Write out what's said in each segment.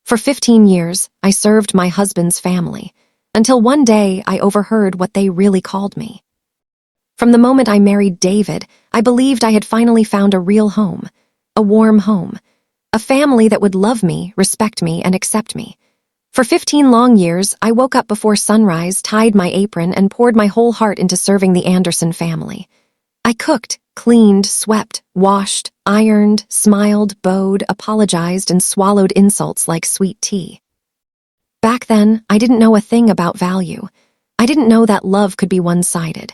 For 15 years, I served my husband's family, until one day I overheard what they really called me. From the moment I married David, I believed I had finally found a real home, a warm home, a family that would love me, respect me, and accept me. For 15 long years, I woke up before sunrise, tied my apron, and poured my whole heart into serving the Anderson family. I cooked, cleaned, swept, washed, ironed, smiled, bowed, apologized, and swallowed insults like sweet tea. Back then, I didn't know a thing about value. I didn't know that love could be one-sided.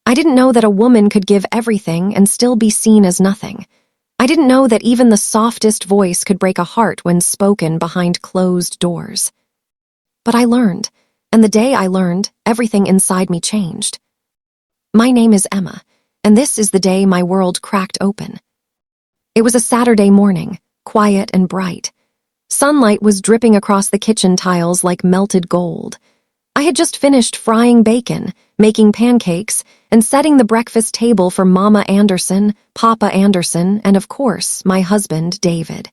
I didn't know that a woman could give everything and still be seen as nothing. I didn't know that even the softest voice could break a heart when spoken behind closed doors. But I learned, and the day I learned, everything inside me changed. My name is Emma, and this is the day my world cracked open. It was a Saturday morning, quiet and bright. Sunlight was dripping across the kitchen tiles like melted gold. I had just finished frying bacon, making pancakes, and setting the breakfast table for Mama Anderson, Papa Anderson, and of course, my husband, David.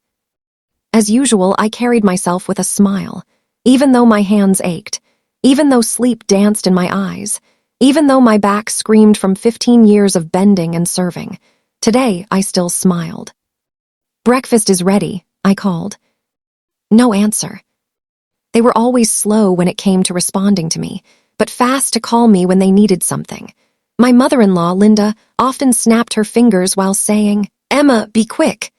As usual, I carried myself with a smile, even though my hands ached, even though sleep danced in my eyes, even though my back screamed from 15 years of bending and serving. Today, I still smiled. "Breakfast is ready," I called. No answer. They were always slow when it came to responding to me, but fast to call me when they needed something. My mother-in-law, Linda, often snapped her fingers while saying, "Emma, be quick."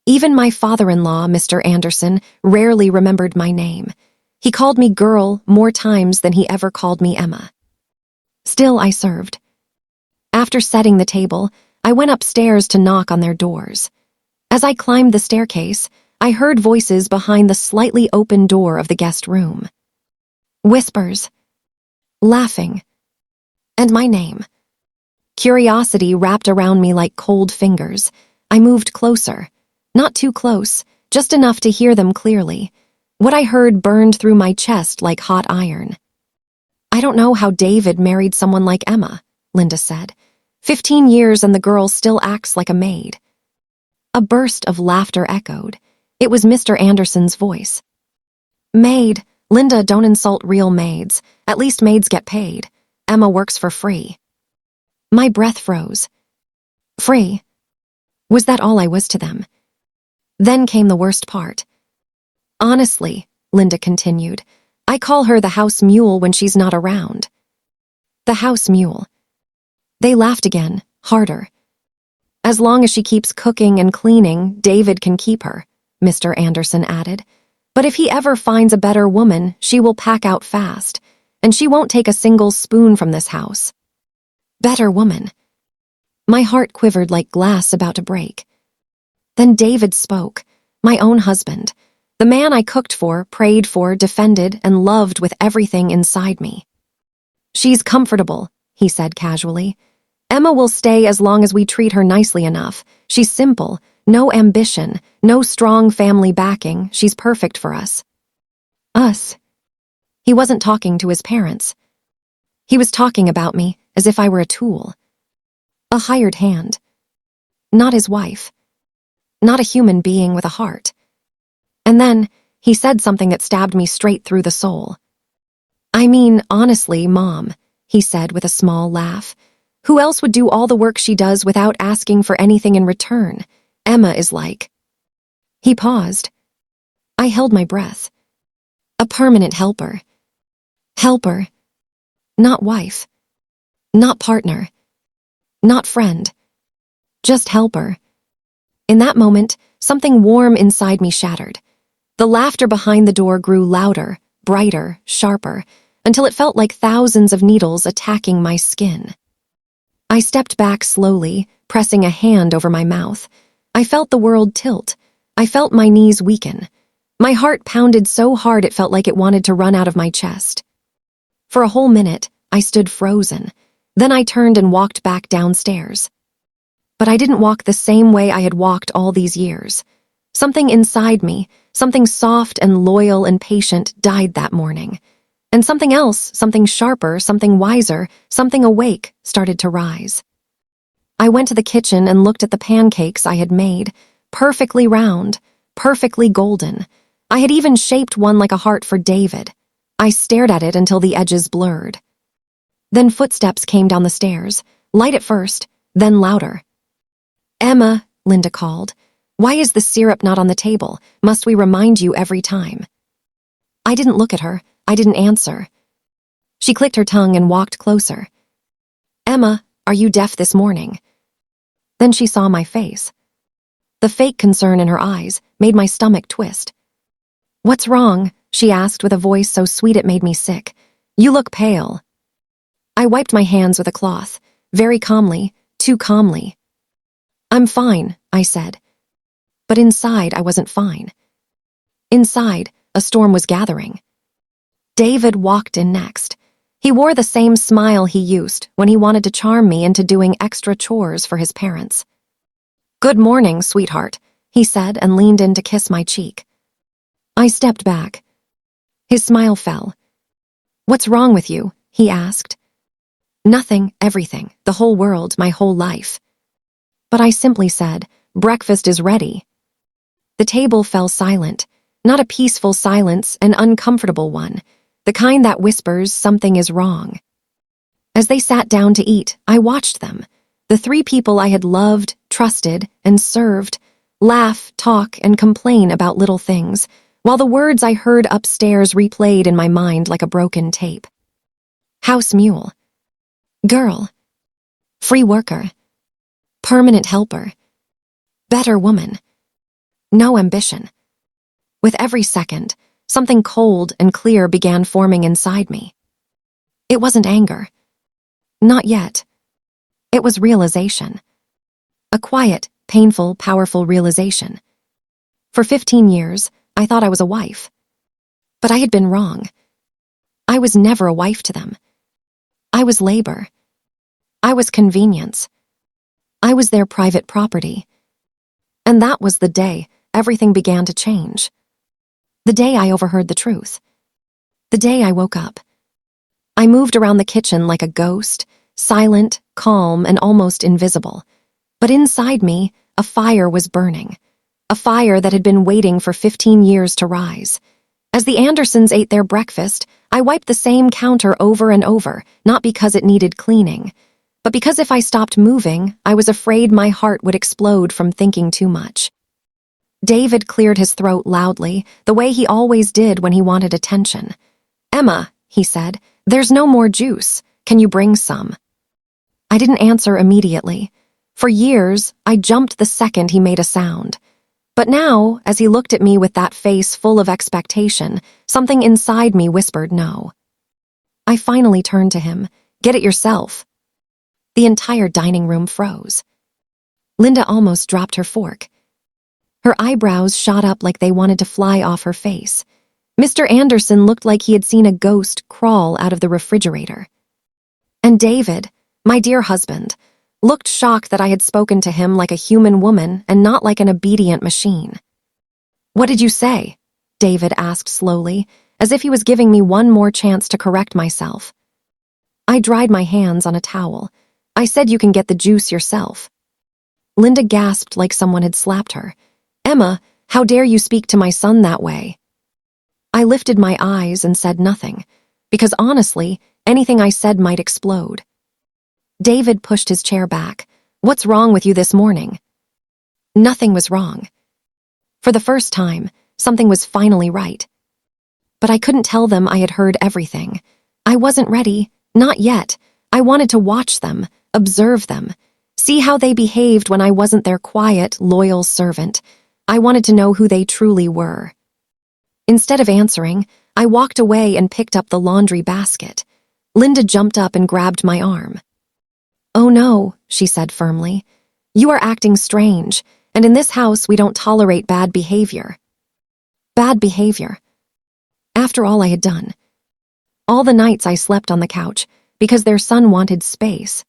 Even my father-in-law, Mr. Anderson, rarely remembered my name. He called me girl more times than he ever called me Emma. Still, I served. After setting the table, I went upstairs to knock on their doors. As I climbed the staircase, I heard voices behind the slightly open door of the guest room. Whispers. Laughing. And my name. Curiosity wrapped around me like cold fingers. I moved closer. Not too close, just enough to hear them clearly. What I heard burned through my chest like hot iron. "I don't know how David married someone like Emma," Linda said. 15 years and the girl still acts like a maid." A burst of laughter echoed. It was Mr. Anderson's voice. "Maid, Linda, don't insult real maids. At least maids get paid. Emma works for free." My breath froze. Free? Was that all I was to them? Then came the worst part. "Honestly," Linda continued, "I call her the house mule when she's not around." The house mule. They laughed again, harder. "As long as she keeps cooking and cleaning, David can keep her," Mr. Anderson added. "But if he ever finds a better woman, she will pack out fast, and she won't take a single spoon from this house." Better woman. My heart quivered like glass about to break. Then David spoke, my own husband, the man I cooked for, prayed for, defended, and loved with everything inside me. "She's comfortable," he said casually. "Emma will stay as long as we treat her nicely enough. She's simple, no ambition, no strong family backing. She's perfect for us." Us. He wasn't talking to his parents. He was talking about me as if I were a tool. A hired hand. Not his wife. Not a human being with a heart. And then, he said something that stabbed me straight through the soul. "I mean, honestly, Mom," he said with a small laugh, "who else would do all the work she does without asking for anything in return? Emma is like..." He paused. I held my breath. A permanent helper. Helper. Not wife. Not partner. Not friend. Just helper. In that moment, something warm inside me shattered. The laughter behind the door grew louder, brighter, sharper, until it felt like thousands of needles attacking my skin. I stepped back slowly, pressing a hand over my mouth. I felt the world tilt. I felt my knees weaken. My heart pounded so hard it felt like it wanted to run out of my chest. For a whole minute, I stood frozen. Then I turned and walked back downstairs. But I didn't walk the same way I had walked all these years. Something inside me, something soft and loyal and patient, died that morning. And something else, something sharper, something wiser, something awake, started to rise. I went to the kitchen and looked at the pancakes I had made, perfectly round, perfectly golden. I had even shaped one like a heart for David. I stared at it until the edges blurred. Then footsteps came down the stairs, light at first, then louder. "Emma," Linda called. "Why is the syrup not on the table? Must we remind you every time?" I didn't look at her. I didn't answer. She clicked her tongue and walked closer. "Emma, are you deaf this morning?" Then she saw my face. The fake concern in her eyes made my stomach twist. "What's wrong?" she asked with a voice so sweet it made me sick. "You look pale." I wiped my hands with a cloth, very calmly, too calmly. "I'm fine," I said. But inside, I wasn't fine. Inside, a storm was gathering. David walked in next. He wore the same smile he used when he wanted to charm me into doing extra chores for his parents. "Good morning, sweetheart," he said and leaned in to kiss my cheek. I stepped back. His smile fell. "What's wrong with you?" he asked. "Nothing, everything, the whole world, my whole life." But I simply said, "Breakfast is ready." The table fell silent, not a peaceful silence, an uncomfortable one, the kind that whispers something is wrong. As they sat down to eat, I watched them, the three people I had loved, trusted, and served, laugh, talk, and complain about little things, while the words I heard upstairs replayed in my mind like a broken tape. House mule. Girl. Free worker. Permanent helper. Better woman. No ambition. With every second, something cold and clear began forming inside me. It wasn't anger. Not yet. It was realization. A quiet, painful, powerful realization. For 15 years, I thought I was a wife. But I had been wrong. I was never a wife to them. I was labor. I was convenience. I was their private property. And that was the day everything began to change. The day I overheard the truth. The day I woke up. I moved around the kitchen like a ghost, silent, calm, and almost invisible. But inside me, a fire was burning. A fire that had been waiting for 15 years to rise. As the Andersons ate their breakfast, I wiped the same counter over and over, not because it needed cleaning, but because if I stopped moving, I was afraid my heart would explode from thinking too much. David cleared his throat loudly, the way he always did when he wanted attention. "Emma," he said, "there's no more juice. Can you bring some?" I didn't answer immediately. For years, I jumped the second he made a sound. But now, as he looked at me with that face full of expectation, something inside me whispered no. I finally turned to him. "Get it yourself." The entire dining room froze. Linda almost dropped her fork. Her eyebrows shot up like they wanted to fly off her face. Mr. Anderson looked like he had seen a ghost crawl out of the refrigerator. And David, my dear husband, looked shocked that I had spoken to him like a human woman and not like an obedient machine. "What did you say?" David asked slowly, as if he was giving me one more chance to correct myself. I dried my hands on a towel. "I said you can get the juice yourself." Linda gasped like someone had slapped her. "Emma, how dare you speak to my son that way?" I lifted my eyes and said nothing, because honestly, anything I said might explode. David pushed his chair back. "What's wrong with you this morning?" Nothing was wrong. For the first time, something was finally right. But I couldn't tell them I had heard everything. I wasn't ready, not yet. I wanted to watch them, observe them, see how they behaved when I wasn't their quiet, loyal servant. I wanted to know who they truly were. Instead of answering, I walked away and picked up the laundry basket. Linda jumped up and grabbed my arm. "Oh no," she said firmly. "You are acting strange, and in this house we don't tolerate bad behavior." Bad behavior. After all I had done. All the nights I slept on the couch because their son wanted space.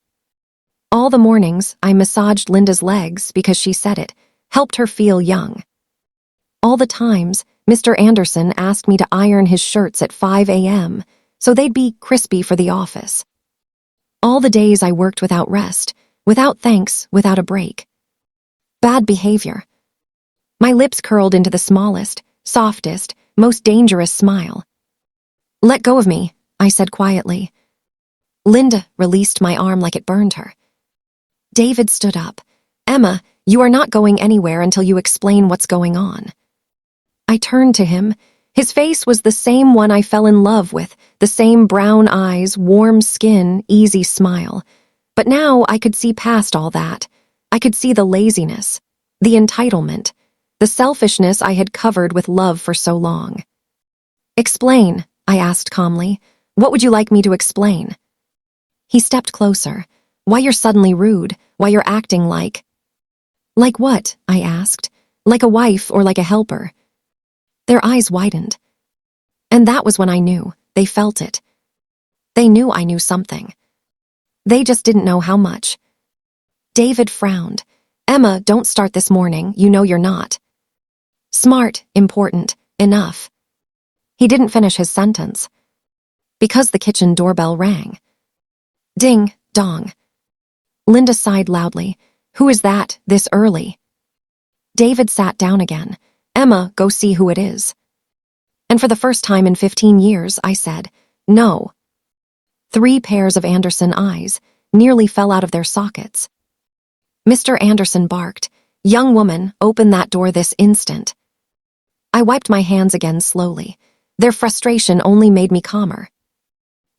All the mornings I massaged Linda's legs because she said it, helped her feel young. All the times Mr. Anderson asked me to iron his shirts at 5 a.m. so they'd be crispy for the office. All the days I worked without rest, without thanks, without a break. Bad behavior. My lips curled into the smallest, softest, most dangerous smile. "Let go of me," I said quietly. Linda released my arm like it burned her. David stood up. "Emma, you are not going anywhere until you explain what's going on." I turned to him. His face was the same one I fell in love with, the same brown eyes, warm skin, easy smile. But now I could see past all that. I could see the laziness, the entitlement, the selfishness I had covered with love for so long. "Explain," I asked calmly. "What would you like me to explain?" He stepped closer. "Why you're suddenly rude, why you're acting like—" "Like what?" I asked. "Like a wife or like a helper?" Their eyes widened. And that was when I knew. They felt it. They knew I knew something. They just didn't know how much. David frowned. "Emma, don't start this morning. You know you're not. Smart, important, enough." He didn't finish his sentence. Because the kitchen doorbell rang. Ding, dong. Linda sighed loudly. "Who is that, this early?" David sat down again. "Emma, go see who it is." And for the first time in 15 years, I said, "No." 3 pairs of Anderson eyes nearly fell out of their sockets. Mr. Anderson barked, "Young woman, open that door this instant." I wiped my hands again slowly. Their frustration only made me calmer.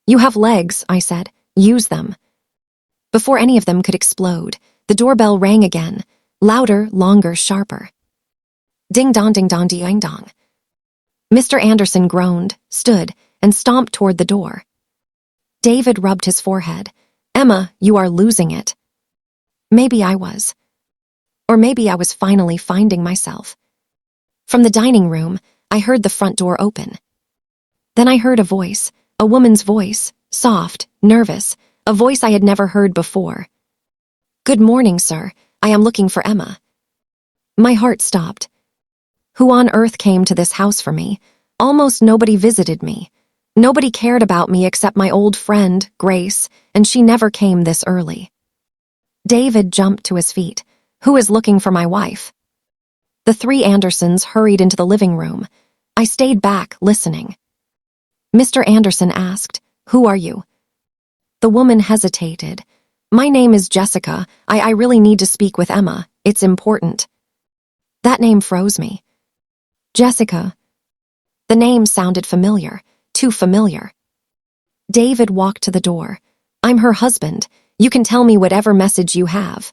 "You have legs," I said. "Use them." Before any of them could explode, the doorbell rang again, louder, longer, sharper. Ding dong ding dong ding dong. Mr. Anderson groaned, stood, and stomped toward the door. David rubbed his forehead. "Emma, you are losing it." Maybe I was. Or maybe I was finally finding myself. From the dining room, I heard the front door open. Then I heard a woman's voice, soft, nervous, a voice I had never heard before. "Good morning, sir. I am looking for Emma." My heart stopped. Who on earth came to this house for me? Almost nobody visited me. Nobody cared about me except my old friend, Grace, and she never came this early. David jumped to his feet. "Who is looking for my wife?" The 3 Andersons hurried into the living room. I stayed back, listening. Mr. Anderson asked, "Who are you?" The woman hesitated. "My name is Jessica. I really need to speak with Emma. It's important." That name froze me. Jessica. The name sounded familiar, too familiar. David walked to the door. "I'm her husband. You can tell me whatever message you have."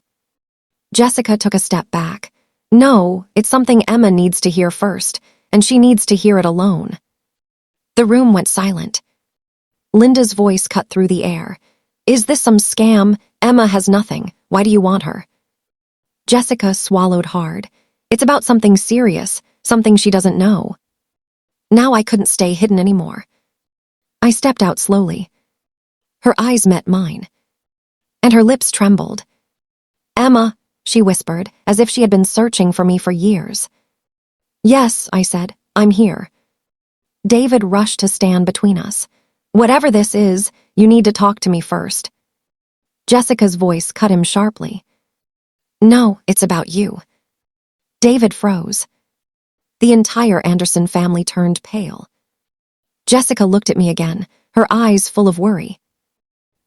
Jessica took a step back. "No, it's something Emma needs to hear first, and she needs to hear it alone." The room went silent. Linda's voice cut through the air. "Is this some scam? Emma has nothing. Why do you want her?" Jessica swallowed hard. "It's about something serious, something she doesn't know." Now I couldn't stay hidden anymore. I stepped out slowly. Her eyes met mine, and her lips trembled. "Emma," she whispered, as if she had been searching for me for years. "Yes," I said, "I'm here." David rushed to stand between us. "Whatever this is, you need to talk to me first." Jessica's voice cut him sharply. "No, it's about you." David froze. The entire Anderson family turned pale. Jessica looked at me again, her eyes full of worry.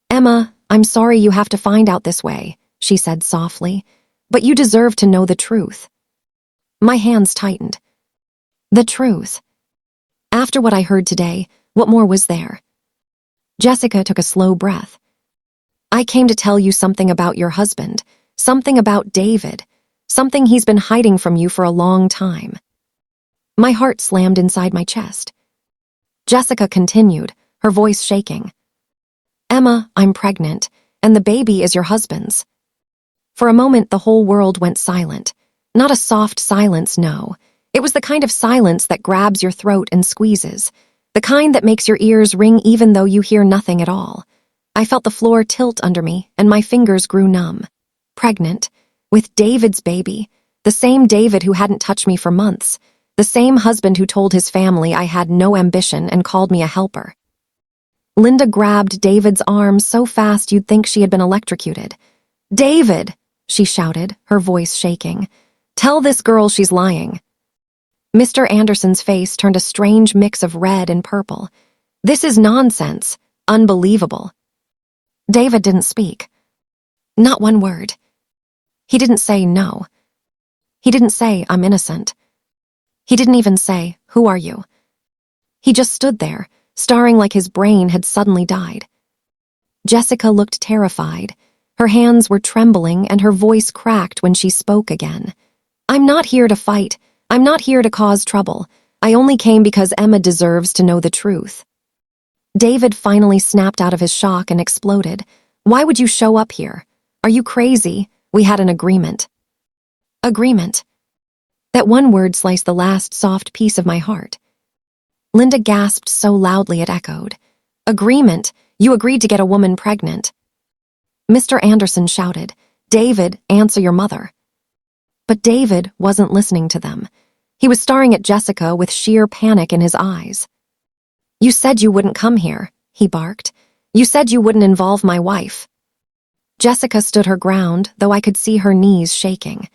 "Emma, I'm sorry you have to find out this way," she said softly, "but you deserve to know the truth." My hands tightened. The truth. After what I heard today, what more was there? Jessica took a slow breath. "I came to tell you something about your husband, something about David, something he's been hiding from you for a long time." My heart slammed inside my chest. Jessica continued, her voice shaking. "Emma, I'm pregnant, and the baby is your husband's." For a moment, the whole world went silent. Not a soft silence, no. It was the kind of silence that grabs your throat and squeezes, the kind that makes your ears ring even though you hear nothing at all. I felt the floor tilt under me, and my fingers grew numb. Pregnant, with David's baby, the same David who hadn't touched me for months, the same husband who told his family I had no ambition and called me a helper. Linda grabbed David's arm so fast you'd think she had been electrocuted. "David!" she shouted, her voice shaking. "Tell this girl she's lying." Mr. Anderson's face turned a strange mix of red and purple. This is nonsense. Unbelievable. David didn't speak. Not one word. He didn't say no. He didn't say, I'm innocent. He didn't even say, who are you? He just stood there, staring like his brain had suddenly died. Jessica looked terrified. Her hands were trembling and her voice cracked when she spoke again. I'm not here to fight. I'm not here to cause trouble. I only came because Emma deserves to know the truth. David finally snapped out of his shock and exploded. Why would you show up here? Are you crazy? We had an agreement. Agreement. That one word sliced the last soft piece of my heart. Linda gasped so loudly it echoed. Agreement? You agreed to get a woman pregnant. Mr. Anderson shouted, David, answer your mother. But David wasn't listening to them. He was staring at Jessica with sheer panic in his eyes. You said you wouldn't come here, he barked. You said you wouldn't involve my wife. Jessica stood her ground, though I could see her knees shaking.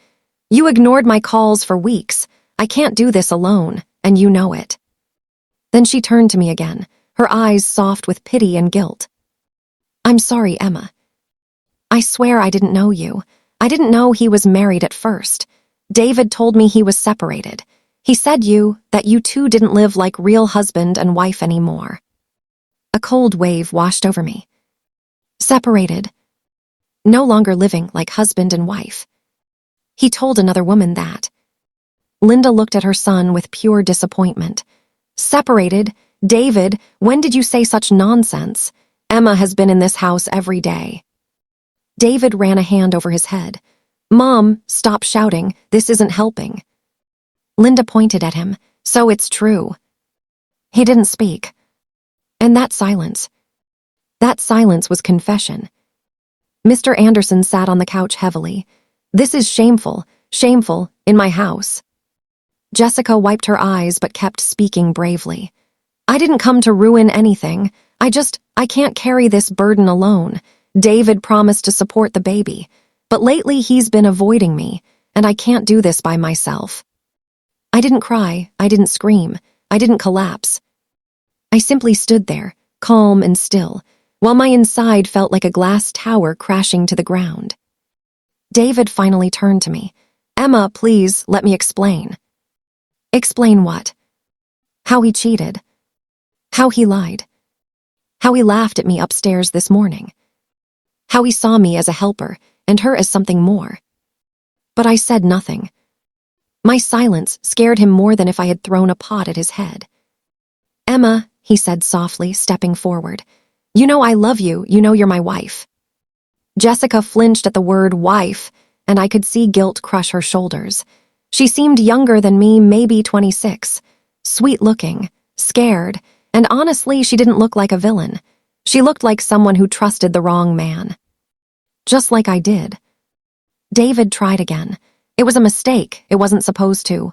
You ignored my calls for weeks. I can't do this alone, and you know it. Then she turned to me again, her eyes soft with pity and guilt. I'm sorry, Emma. I swear I didn't know you. I didn't know he was married at first. David told me he was separated. He said that you two didn't live like real husband and wife anymore. A cold wave washed over me. Separated. No longer living like husband and wife. He told another woman that. Linda looked at her son with pure disappointment. Separated? David, when did you say such nonsense? Emma has been in this house every day. David ran a hand over his head. Mom, stop shouting. This isn't helping. Linda pointed at him. So it's true. He didn't speak. And that silence was confession. Mr. Anderson sat on the couch heavily. This is shameful, shameful, in my house. Jessica wiped her eyes but kept speaking bravely. I didn't come to ruin anything. I can't carry this burden alone. David promised to support the baby, but lately he's been avoiding me, and I can't do this by myself. I didn't cry, I didn't scream, I didn't collapse. I simply stood there, calm and still, while my inside felt like a glass tower crashing to the ground. David finally turned to me. Emma, please, let me explain. Explain what? How he cheated. How he lied. How he laughed at me upstairs this morning. How he saw me as a helper and her as something more. But I said nothing. My silence scared him more than if I had thrown a pot at his head. Emma, he said softly, stepping forward. You know I love you, you know you're my wife. Jessica flinched at the word wife, and I could see guilt crush her shoulders. She seemed younger than me, maybe 26, sweet-looking, scared, and honestly, she didn't look like a villain. She looked like someone who trusted the wrong man. Just like I did. David tried again. It was a mistake, it wasn't supposed to.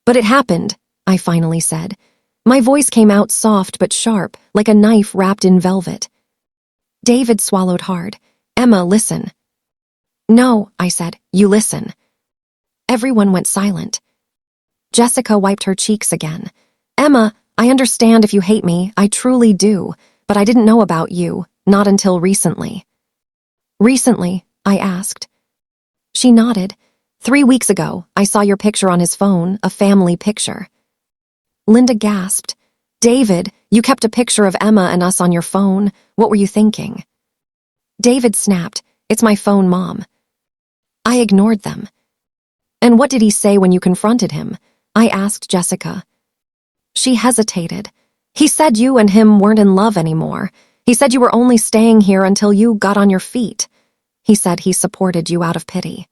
But it happened, I finally said. My voice came out soft but sharp, like a knife wrapped in velvet. David swallowed hard. Emma, listen. No, I said, you listen. Everyone went silent. Jessica wiped her cheeks again. Emma, I understand if you hate me, I truly do, but I didn't know about you, not until recently. Recently? I asked. She nodded. 3 weeks ago, I saw your picture on his phone, a family picture. Linda gasped. David, you kept a picture of Emma and us on your phone. What were you thinking? David snapped. It's my phone, Mom. I ignored them. And what did he say when you confronted him? I asked Jessica. She hesitated. He said you and him weren't in love anymore. He said you were only staying here until you got on your feet. He said he supported you out of pity.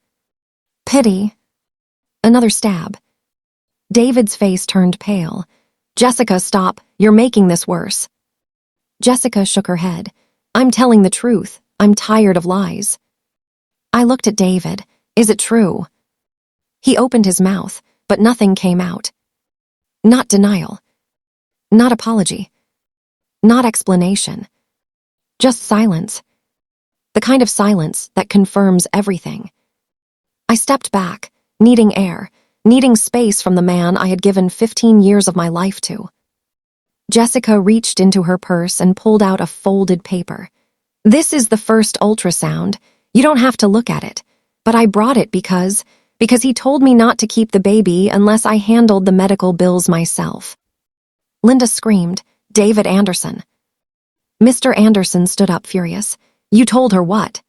Pity? Another stab. David's face turned pale. Jessica, stop. You're making this worse. Jessica shook her head. I'm telling the truth. I'm tired of lies. I looked at David. Is it true? He opened his mouth, but nothing came out. Not denial. Not apology. Not explanation. Just silence. The kind of silence that confirms everything. I stepped back, needing air. needing space from the man I had given 15 years of my life to. Jessica reached into her purse and pulled out a folded paper. "This is the first ultrasound. You don't have to look at it. But I brought it because he told me not to keep the baby unless I handled the medical bills myself." Linda screamed, "David Anderson." Mr. Anderson stood up furious. "You told her what?"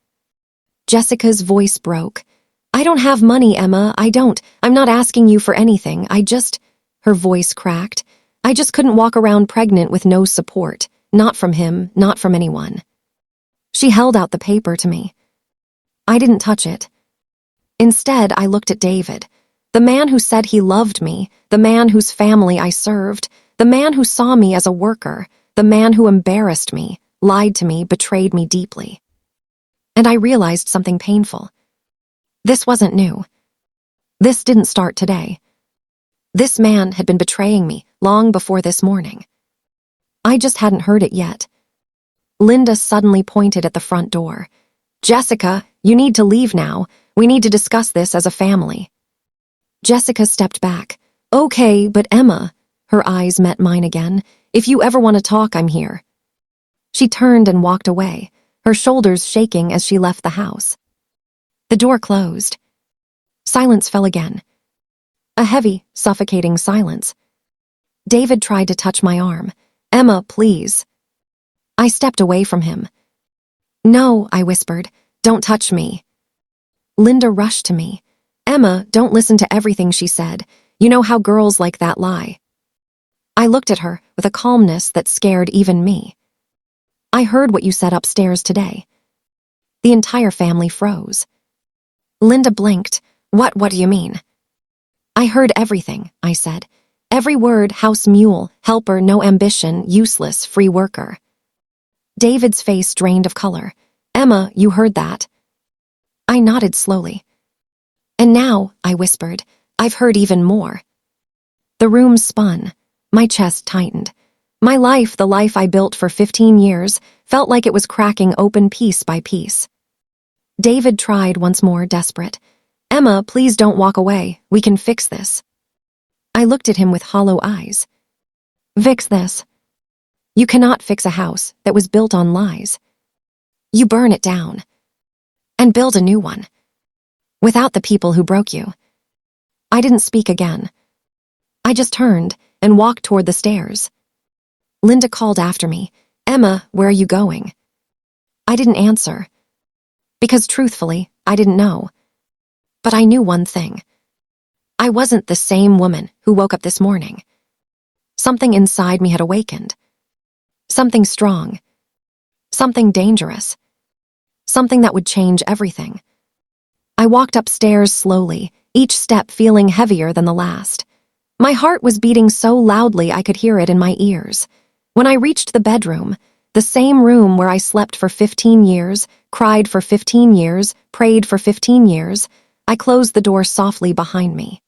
Jessica's voice broke. "I don't have money, Emma. I don't. I'm not asking you for anything. Her voice cracked. "I just couldn't walk around pregnant with no support. Not from him, not from anyone." She held out the paper to me. I didn't touch it. Instead, I looked at David, the man who said he loved me, the man whose family I served, the man who saw me as a worker, the man who embarrassed me, lied to me, betrayed me deeply. And I realized something painful. This wasn't new. This didn't start today. This man had been betraying me long before this morning. I just hadn't heard it yet. Linda suddenly pointed at the front door. "Jessica, you need to leave now. We need to discuss this as a family." Jessica stepped back. "Okay, but Emma," her eyes met mine again, "if you ever want to talk, I'm here." She turned and walked away, her shoulders shaking as she left the house. The door closed. Silence fell again. A heavy, suffocating silence. David tried to touch my arm. "Emma, please." I stepped away from him. "No," I whispered. "Don't touch me." Linda rushed to me. "Emma, don't listen to everything she said. You know how girls like that lie." I looked at her with a calmness that scared even me. "I heard what you said upstairs today." The entire family froze. Linda blinked. What do you mean?" "I heard everything," I said. "Every word, house mule, helper, no ambition, useless, free worker." David's face drained of color. "Emma, you heard that?" I nodded slowly. "And now," I whispered, "I've heard even more." The room spun. My chest tightened. My life, the life I built for 15 years, felt like it was cracking open piece by piece. David tried once more, desperate. "Emma, please don't walk away. We can fix this." I looked at him with hollow eyes. "Fix this? You cannot fix a house that was built on lies. You burn it down and build a new one without the people who broke you." I didn't speak again. I just turned and walked toward the stairs. Linda called after me, "Emma, where are you going?" I didn't answer, because truthfully, I didn't know. But I knew one thing. I wasn't the same woman who woke up this morning. Something inside me had awakened. Something strong. Something dangerous. Something that would change everything. I walked upstairs slowly, each step feeling heavier than the last. My heart was beating so loudly I could hear it in my ears. When I reached the bedroom, the same room where I slept for 15 years, cried for 15 years, prayed for 15 years, I closed the door softly behind me.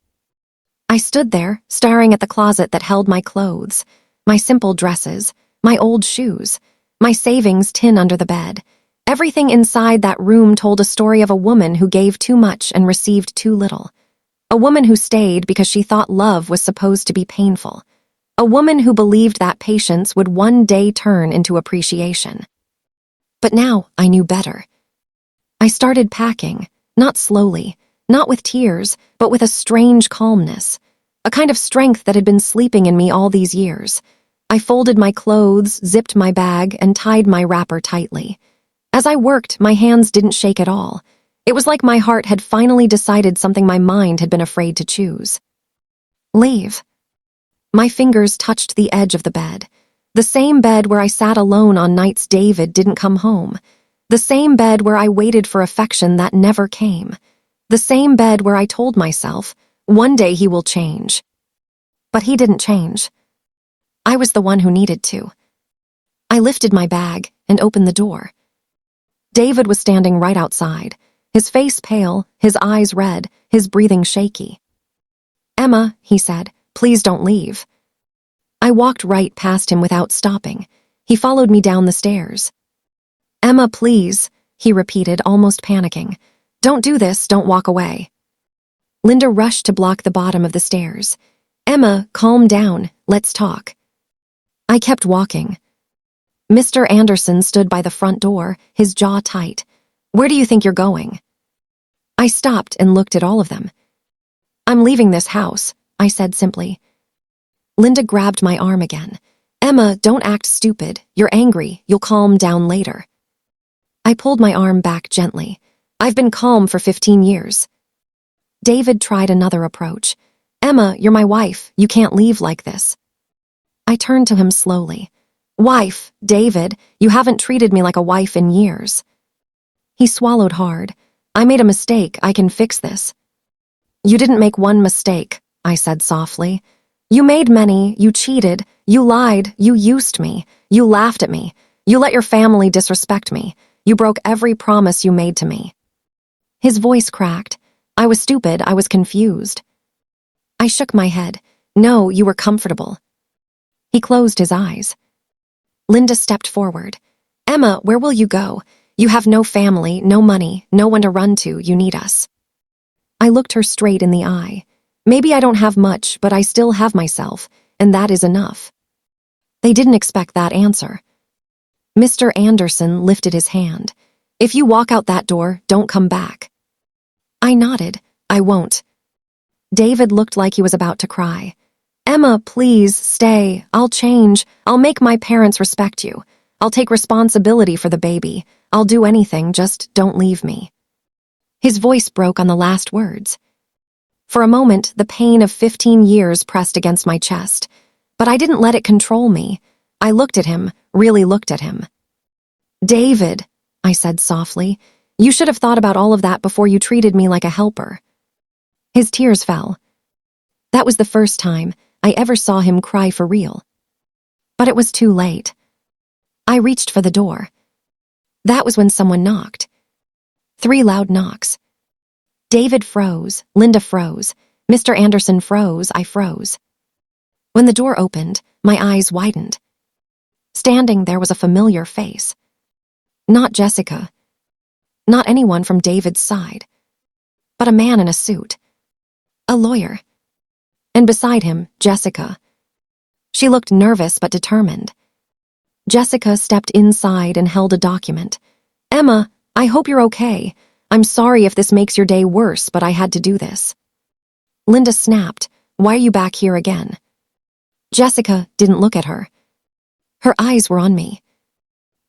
I stood there, staring at the closet that held my clothes, my simple dresses, my old shoes, my savings tin under the bed. Everything inside that room told a story of a woman who gave too much and received too little. A woman who stayed because she thought love was supposed to be painful. A woman who believed that patience would one day turn into appreciation. But now I knew better. I started packing, not slowly, not with tears, but with a strange calmness, a kind of strength that had been sleeping in me all these years. I folded my clothes, zipped my bag, and tied my wrapper tightly. As I worked, my hands didn't shake at all. It was like my heart had finally decided something my mind had been afraid to choose. Leave. My fingers touched the edge of the bed. The same bed where I sat alone on nights David didn't come home. The same bed where I waited for affection that never came. The same bed where I told myself, one day he will change. But he didn't change. I was the one who needed to. I lifted my bag and opened the door. David was standing right outside, his face pale, his eyes red, his breathing shaky. "Emma," he said, "please don't leave." I walked right past him without stopping. He followed me down the stairs. "Emma, please," he repeated, almost panicking. "Don't do this, don't walk away." Linda rushed to block the bottom of the stairs. Emma, calm down. Let's talk. I kept walking. Mr. Anderson stood by the front door, his jaw tight. Where do you think you're going? I stopped and looked at all of them. I'm leaving this house, I said simply. Linda grabbed my arm again. Emma, don't act stupid. You're angry. You'll calm down later. I pulled my arm back gently. I've been calm for 15 years. David tried another approach. Emma, you're my wife. You can't leave like this. I turned to him slowly. Wife, David, you haven't treated me like a wife in years. He swallowed hard. I made a mistake. I can fix this. You didn't make one mistake, I said softly. You made many. You cheated. You lied. You used me. You laughed at me. You let your family disrespect me. You broke every promise you made to me. His voice cracked. I was stupid. I was confused. I shook my head. No, you were comfortable. He closed his eyes. Linda stepped forward. Emma, where will you go? You have no family, no money, no one to run to. You need us. I looked her straight in the eye. Maybe I don't have much, but I still have myself, and that is enough. They didn't expect that answer. Mr. Anderson lifted his hand. If you walk out that door, don't come back. I nodded. I won't. David looked like he was about to cry. Emma, please, stay. I'll change. I'll make my parents respect you. I'll take responsibility for the baby. I'll do anything, just don't leave me. His voice broke on the last words. For a moment, the pain of 15 years pressed against my chest, but I didn't let it control me. I looked at him, really looked at him. David, I said softly, you should have thought about all of that before you treated me like a helper. His tears fell. That was the first time I ever saw him cry for real. But it was too late. I reached for the door. That was when someone knocked. 3 loud knocks. David froze, Linda froze, Mr. Anderson froze, I froze. When the door opened, my eyes widened. Standing there was a familiar face. Not Jessica. Not anyone from David's side. But a man in a suit. A lawyer. And beside him, Jessica. She looked nervous but determined. Jessica stepped inside and held a document. Emma, I hope you're okay. I'm sorry if this makes your day worse, but I had to do this. Linda snapped. Why are you back here again? Jessica didn't look at her. Her eyes were on me.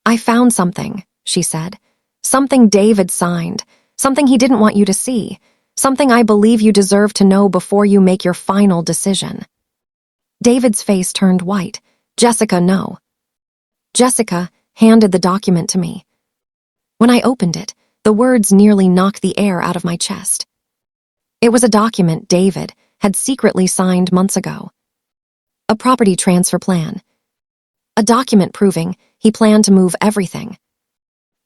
I found something, she said. Something David signed. Something he didn't want you to see. Something I believe you deserve to know before you make your final decision. David's face turned white. Jessica, no. Jessica handed the document to me. When I opened it, the words nearly knocked the air out of my chest. It was a document David had secretly signed months ago. A property transfer plan. A document proving he planned to move everything.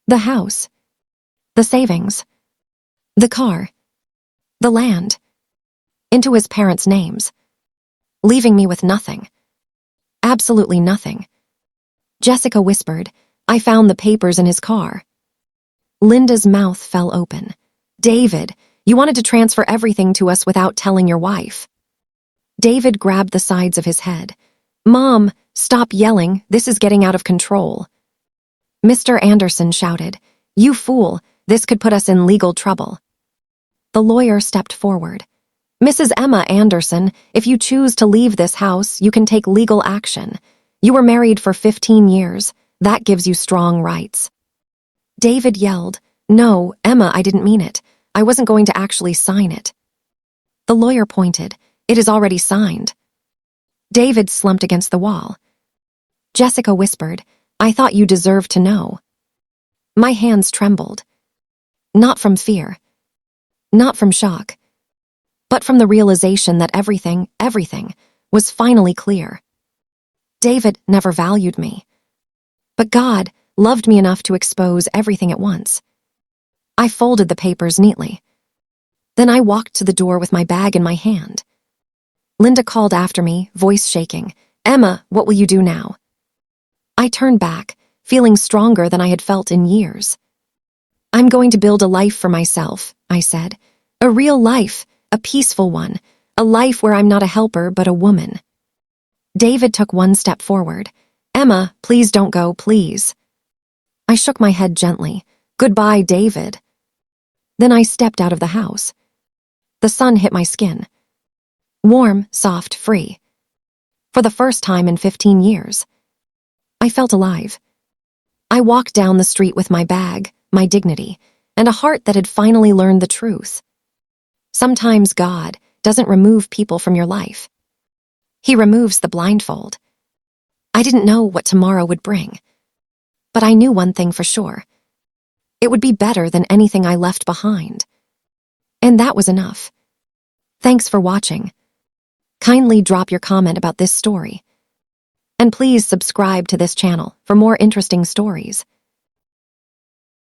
The house. The savings. The car. The land. Into his parents' names. Leaving me with nothing. Absolutely nothing. Jessica whispered, I found the papers in his car. Linda's mouth fell open. David, you wanted to transfer everything to us without telling your wife. David grabbed the sides of his head. Mom, stop yelling. This is getting out of control. Mr. Anderson shouted, You fool, this could put us in legal trouble. The lawyer stepped forward. Mrs. Emma Anderson, if you choose to leave this house, you can take legal action. You were married for 15 years. That gives you strong rights. David yelled, No, Emma, I didn't mean it. I wasn't going to actually sign it. The lawyer pointed, It is already signed. David slumped against the wall. Jessica whispered, I thought you deserved to know. My hands trembled. Not from fear. Not from shock. But from the realization that everything was finally clear. David never valued me. But God loved me enough to expose everything at once. I folded the papers neatly. Then I walked to the door with my bag in my hand. Linda called after me, voice shaking. Emma, what will you do now? I turned back, feeling stronger than I had felt in years. I'm going to build a life for myself, I said. A real life, a peaceful one, a life where I'm not a helper but a woman. David took one step forward. Emma, please don't go, please. I shook my head gently. Goodbye, David. Then I stepped out of the house. The sun hit my skin. Warm, soft, free. For the first time in 15 years. I felt alive. I walked down the street with my bag, my dignity, and a heart that had finally learned the truth. Sometimes God doesn't remove people from your life. He removes the blindfold. I didn't know what tomorrow would bring, but I knew one thing for sure. It would be better than anything I left behind. And that was enough. Thanks for watching. Kindly drop your comment about this story. And please subscribe to this channel for more interesting stories.